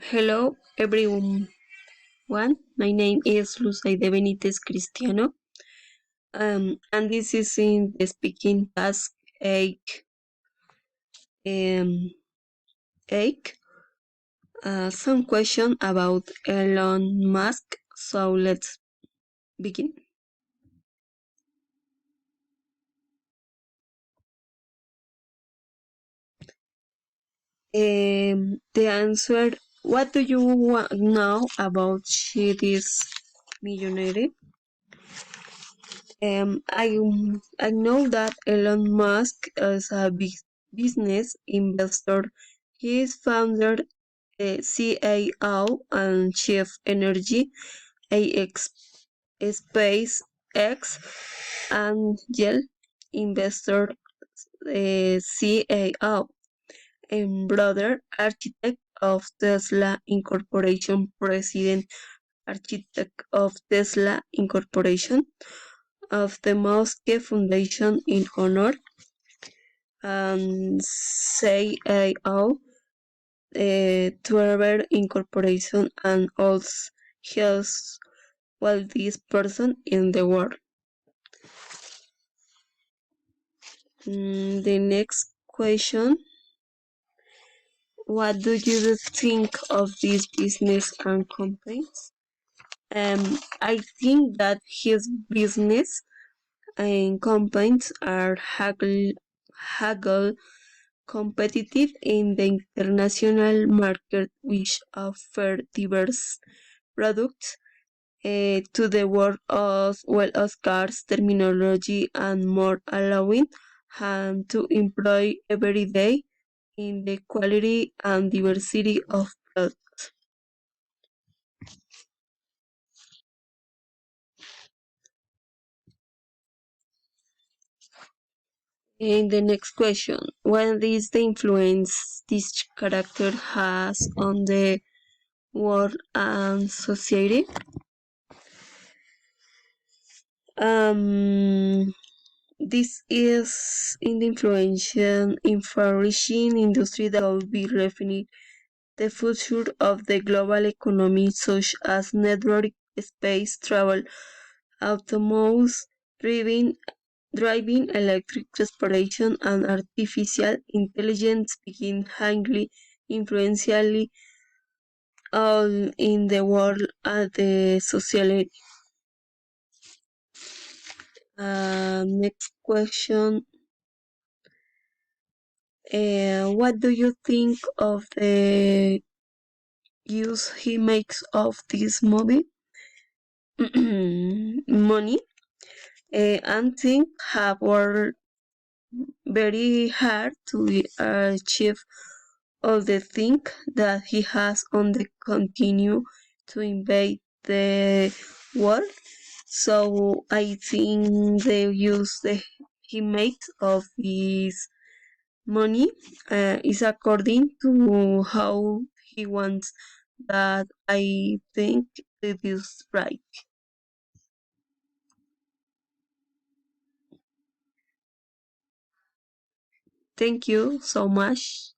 Hello, everyone. My name is Luzaide Benitez Cristiano, and this is in the speaking task 8. Um, 8. Some question about Elon Musk. So let's begin. The answer. What do you want know about this millionaire? I know that Elon Musk is a big business investor. He is founder, CAO, and chief energy AX SpaceX angel investor, CAO, and brother architect of Tesla Incorporation, president architect of Tesla Incorporation, of the Musk Foundation in honor, and CAO, Trevor Incorporation, and also his wealthiest person in the world. The next question. What do you think of this business and companies? I think that his business and companies are haggle competitive in the international market, which offer diverse products to the world as well as cars, terminology, and more, allowing them to employ every day in the quality and diversity of products. In the next question, what is the influence this character has on the world and society? This is in the influential, flourishing industry that will be defining the future of the global economy, such as network, space travel, automobiles, driving electric transportation, and artificial intelligence begin highly influentially all in the world at the society. Next question. What do you think of the use he makes of this movie? Money, and think have worked very hard to achieve all the things that he has on the continue to invade the world. So I think the use that he makes of his money is according to how he wants, that I think it is right. Thank you so much.